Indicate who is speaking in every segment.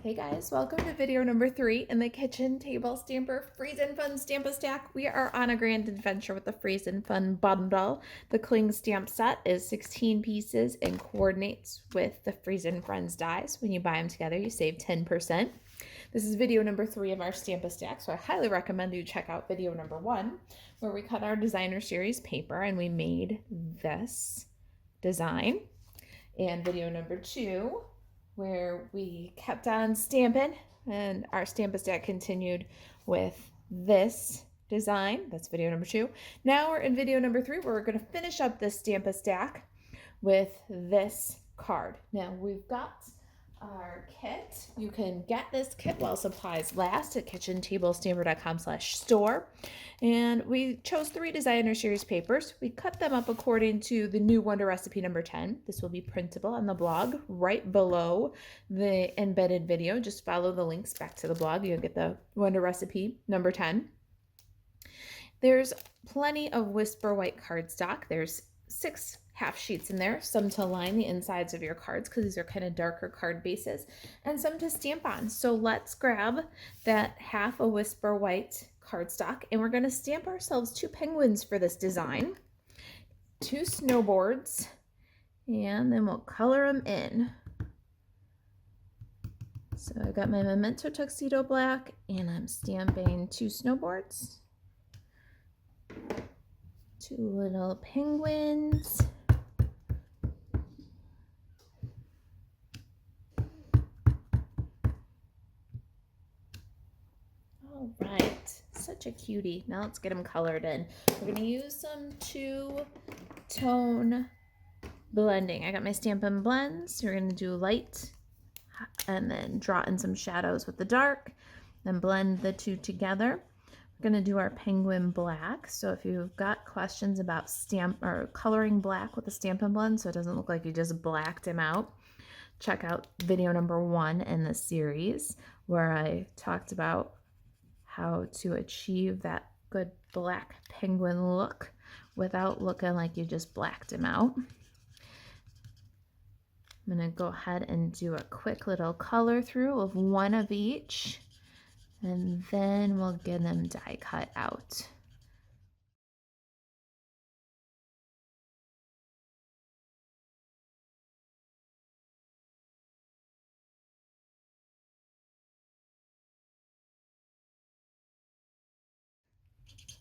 Speaker 1: Hey guys, welcome to video number 3 in the kitchen table stamper Freezin Fun Stamp-A-Stack. We are on a grand adventure with the Freezin Fun bundle. The cling stamp set is 16 pieces and coordinates with the Freezin Friends dies. When you buy them together, you save 10%. This is video number 3 of our Stamp-A-Stack, so I highly recommend you check out video number 1, where we cut our designer series paper and we made this design. And video number 2, where we kept on stamping and our Stamp-A-Stack continued with this design. That's video number 2. Now we're in video number 3, where we're going to finish up this Stamp-A-Stack with this card. Now we've got our kit. You can get this kit while supplies last at kitchentablestamper.com/store. And we chose 3 designer series papers. We cut them up according to the new Wonder Recipe number 10. This will be printable on the blog right below the embedded video. Just follow the links back to the blog. You'll get the Wonder Recipe number 10. There's plenty of Whisper White cardstock. There's 6 half sheets in there, some to line the insides of your cards because these are kind of darker card bases, and some to stamp on. So let's grab that half a Whisper White cardstock, and we're going to stamp ourselves 2 penguins for this design, 2 snowboards, and then we'll color them in. So I got my Memento Tuxedo Black, and I'm stamping 2 snowboards, 2 little penguins, all right, such a cutie. Now let's get them colored in. We're going to use some 2-tone blending. I got my Stampin' blends. We're going to do light and then draw in some shadows with the dark, then blend the 2 together. We're going to do our penguin black. So if you've got questions about stamp or coloring black with a Stampin' blend so it doesn't look like you just blacked him out, check out video number 1 in the series where I talked about how to achieve that good black penguin look without looking like you just blacked him out. I'm going to go ahead and do a quick little color through of 1 of each, and then we'll get them die cut out.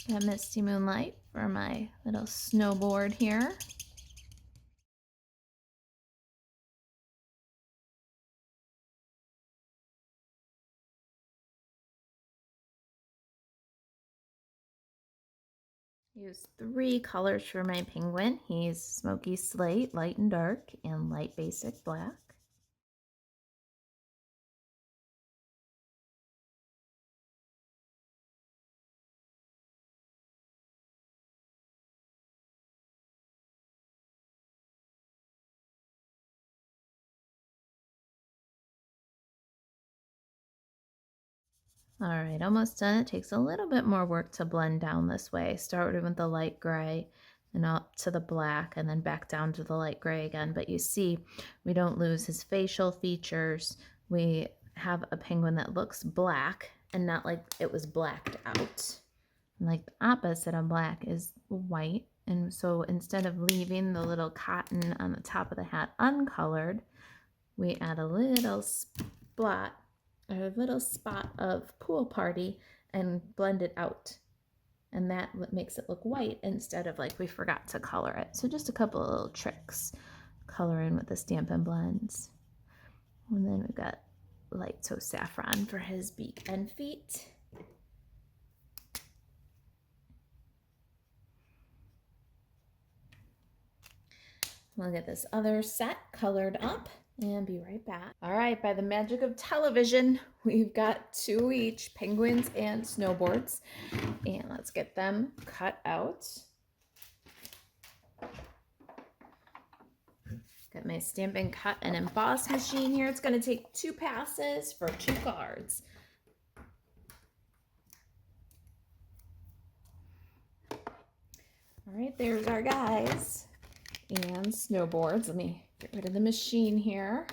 Speaker 1: Got Misty Moonlight for my little snowboard here. Use 3 colors for my penguin. He's Smoky Slate, light and dark, and light basic black. All right, almost done. It takes a little bit more work to blend down this way. Started with the light gray and up to the black and then back down to the light gray again. But you see, we don't lose his facial features. We have a penguin that looks black and not like it was blacked out. Like the opposite of black is white. And so instead of leaving the little cotton on the top of the hat uncolored, we add a little spot of Pool Party and blend it out. And that makes it look white instead of like we forgot to color it. So just a couple of little tricks. Color in with the Stampin' blends. And then we've got light toe saffron for his beak and feet. We'll get this other set colored up and be right back. All right, by the magic of television, we've got 2 each, penguins and snowboards. And let's get them cut out. Got my Stampin' Cut and Emboss machine here. It's going to take 2 passes for 2 cards. All right, there's our guys and snowboards. Let me get rid of the machine here.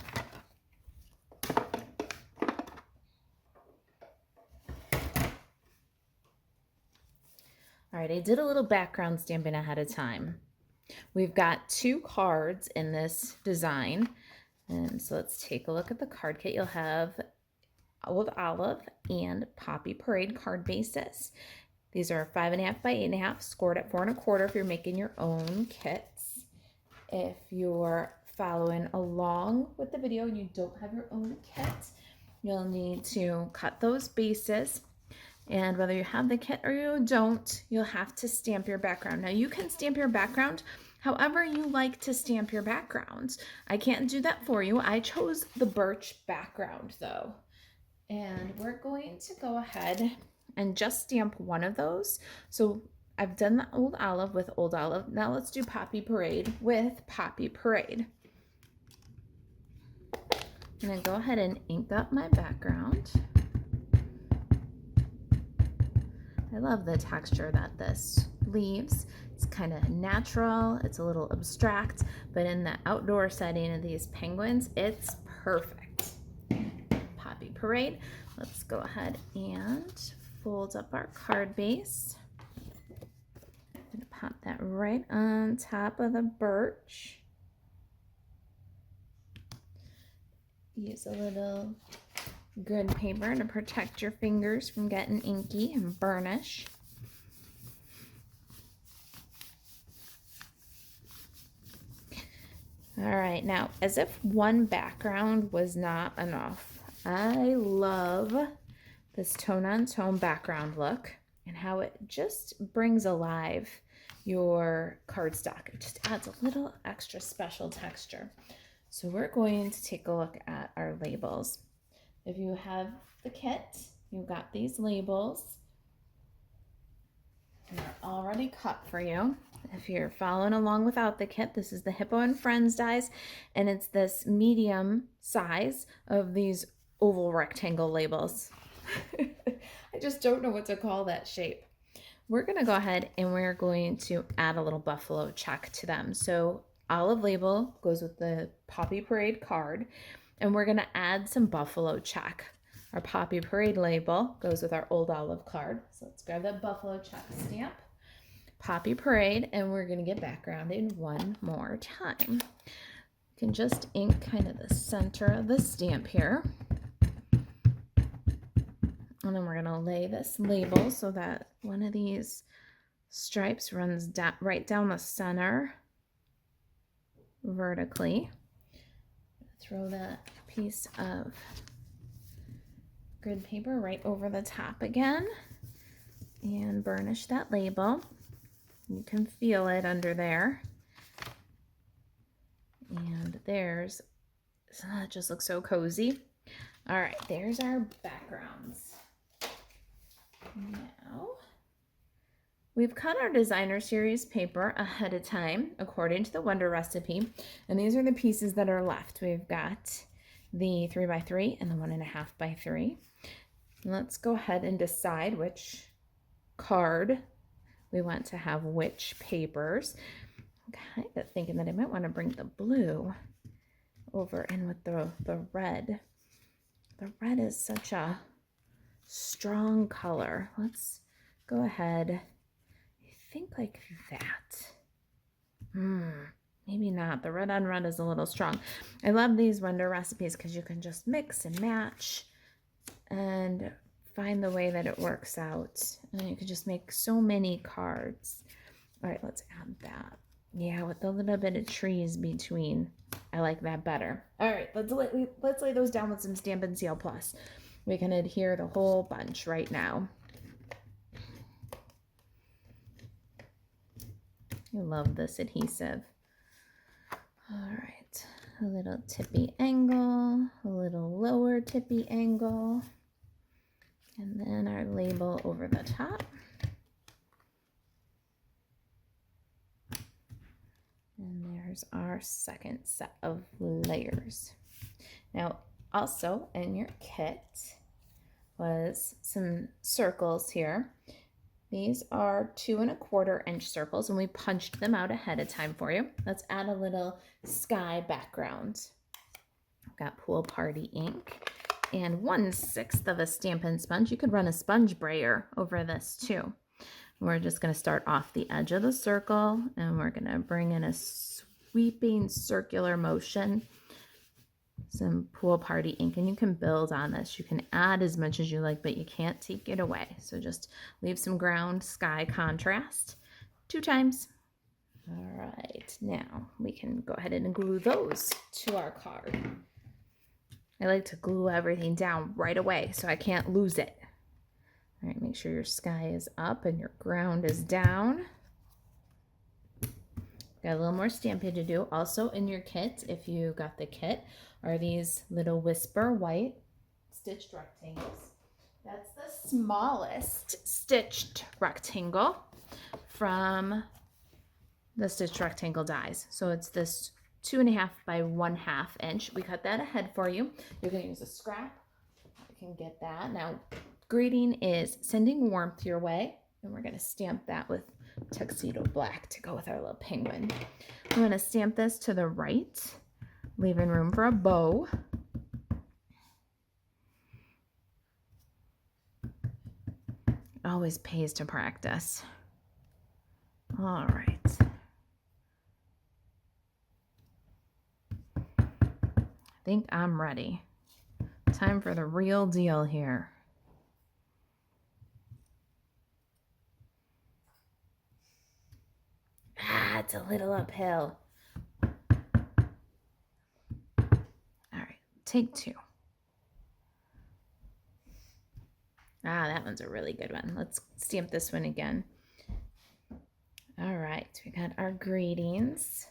Speaker 1: right, I did a little background stamping ahead of time. We've got 2 cards in this design. And so let's take a look at the card kit. You'll have Old Olive and Poppy Parade card bases. These are 5.5 by 8.5, scored at 4 1/4 if you're making your own kits. If you're following along with the video and you don't have your own kit, you'll need to cut those bases. And whether you have the kit or you don't, you'll have to stamp your background. Now you can stamp your background however you like to stamp your backgrounds. I can't do that for you. I chose the birch background though. And we're going to go ahead and just stamp one of those. So I've done the Old Olive with Old Olive. Now let's do Poppy Parade with Poppy Parade. I'm gonna go ahead and ink up my background. I love the texture that this leaves. It's kind of natural, it's a little abstract, but in the outdoor setting of these penguins, it's perfect. Poppy Parade. Let's go ahead and fold up our card base. I'm gonna pop that right on top of the birch. Use a little grid paper to protect your fingers from getting inky and burnish. All right, now as if one background was not enough, I love this tone-on-tone background look and how it just brings alive your cardstock. It just adds a little extra special texture. So we're going to take a look at our labels. If you have the kit, you've got these labels. They're already cut for you. If you're following along without the kit, this is the Hippo and Friends dies, and it's this medium size of these oval rectangle labels. I just don't know what to call that shape. We're gonna go ahead and we're going to add a little buffalo check to them. So olive label goes with the Poppy Parade card, and we're gonna add some buffalo check. Our Poppy Parade label goes with our Old Olive card. So let's grab that buffalo check stamp, Poppy Parade, and we're gonna get backgrounded one more time. You can just ink kind of the center of the stamp here. And then we're gonna lay this label so that one of these stripes runs right down the center vertically. Throw that piece of grid paper right over the top again and burnish that label. You can feel it under there. And there's, that just looks so cozy. All right, there's our backgrounds. Now, we've cut our designer series paper ahead of time according to the Wonder recipe, and these are the pieces that are left. We've got the 3x3 and the 1.5 by 3. Let's go ahead and decide which card we want to have which papers. I'm kind of thinking that I might want to bring the blue over in with the red. The red is such a strong color. Let's go ahead. I think like that. Maybe not. The red on red is a little strong. I love these Wonder recipes because you can just mix and match and find the way that it works out. And you can just make so many cards. All right, let's add that. Yeah, with a little bit of trees between. I like that better. All right, let's lay those down with some Stampin' Seal Plus. We can adhere the whole bunch right now. I love this adhesive. All right, a little tippy angle, a little lower tippy angle, and then our label over the top. And there's our second set of layers. Now, also in your kit was some circles here. These are 2 1/4 inch circles, and we punched them out ahead of time for you. Let's add a little sky background. I've got Pool Party ink and 1/6 of a Stampin' sponge. You could run a sponge brayer over this too. We're just going to start off the edge of the circle, and we're going to bring in a sweeping circular motion, some pool party ink, and you can build on this. You can add as much as you like, but you can't take it away. So just leave some ground sky contrast 2 times. All right, now we can go ahead and glue those to our card. I like to glue everything down right away so I can't lose it. All right, make sure your sky is up and your ground is down. Got a little more stamping to do. Also in your kit, if you got the kit, are these little Whisper white stitched rectangles. That's the smallest stitched rectangle from the stitched rectangle dies. So it's this 2.5 by 1/2 inch. We cut that ahead for you. You're going to use a scrap. You can get that. Now, greeting is sending warmth your way, and we're going to stamp that with tuxedo black to go with our little penguin. I'm going to stamp this to the right, leaving room for a bow. It always pays to practice. All right. I think I'm ready. Time for the real deal here. It's a little uphill. All right, take 2. That one's a really good one. Let's stamp this one again. All right, we got our greetings.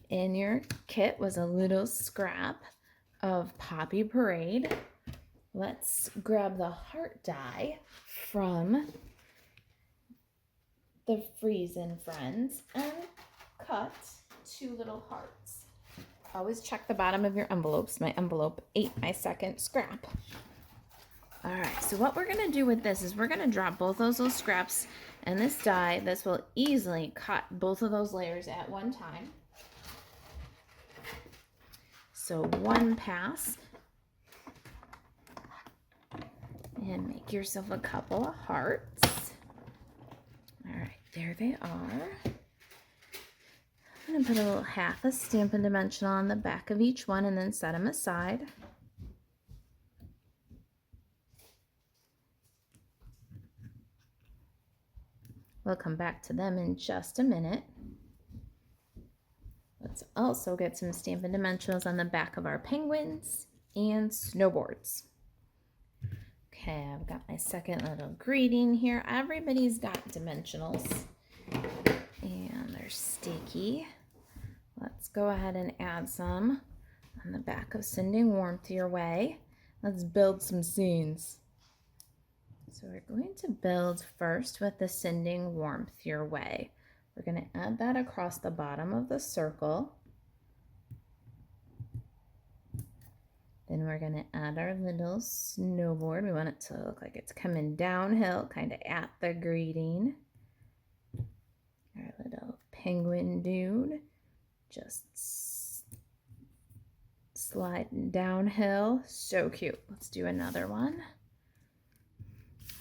Speaker 1: In your kit was a little scrap of Poppy Parade. Let's grab the heart die from the Freezin friends and cut 2 little hearts. Always check the bottom of your envelopes. My envelope ate my second scrap. All right, so what we're going to do with this is we're going to drop both those little scraps in this die. This will easily cut both of those layers at one time. So 1 pass. And make yourself a couple of hearts. All right, there they are. I'm going to put a little 1/2 a Stampin' Dimensional on the back of each one and then set them aside. We'll come back to them in just a minute. Let's also get some Stampin' Dimensionals on the back of our penguins and snowboards. Okay, I've got my second little greeting here. Everybody's got dimensionals and they're sticky. Let's go ahead and add some on the back of Sending Warmth Your Way. Let's build some scenes. So we're going to build first with the Sending Warmth Your Way. We're going to add that across the bottom of the circle. Then we're going to add our little snowboard. We want it to look like it's coming downhill, kind of at the greeting. Our little penguin dude just sliding downhill. So cute. Let's do another one.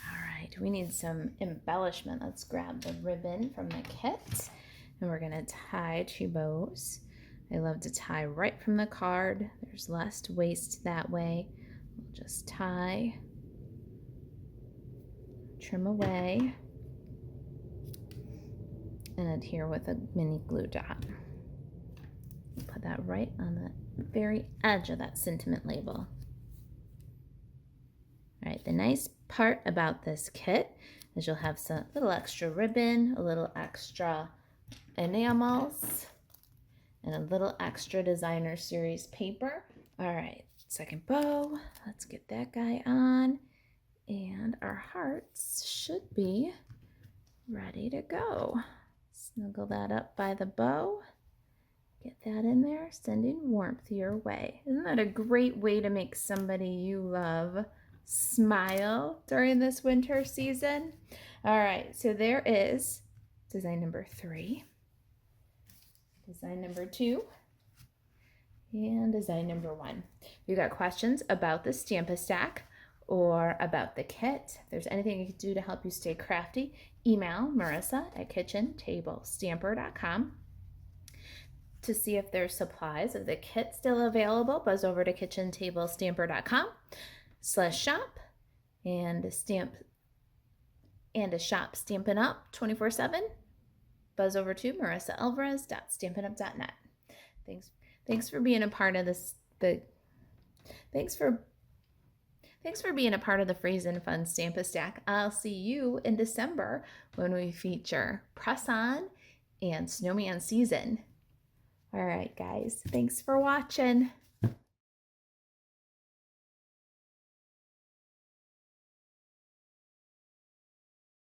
Speaker 1: All right, we need some embellishment. Let's grab the ribbon from the kit and we're going to tie 2 bows. I love to tie right from the card. There's less waste that way. We'll just tie, trim away, and adhere with a mini glue dot. Put that right on the very edge of that sentiment label. All right, the nice part about this kit is you'll have some little extra ribbon, a little extra enamels, and a little extra designer series paper. All right, second bow. Let's get that guy on. And our hearts should be ready to go. Snuggle that up by the bow. Get that in there, sending warmth your way. Isn't that a great way to make somebody you love smile during this winter season? All right, so there is design number 3. Design number 2, and design number 1. If you got questions about the Stampin' Stack or about the kit. If there's anything you can do to help you stay crafty, email Marisa at kitchentablestamper.com. To see if there's supplies of the kit still available, buzz over to kitchentablestamper.com/shop and a shop Stampin' Up 24/7. Buzz over to MarisaAlvarez.stampinup.net. Thanks for being a part of this. Thanks for being a part of the Freezin Fun Stamp-A-Stack. I'll see you in December when we feature Press On and Snowman Season. All right, guys. Thanks for watching.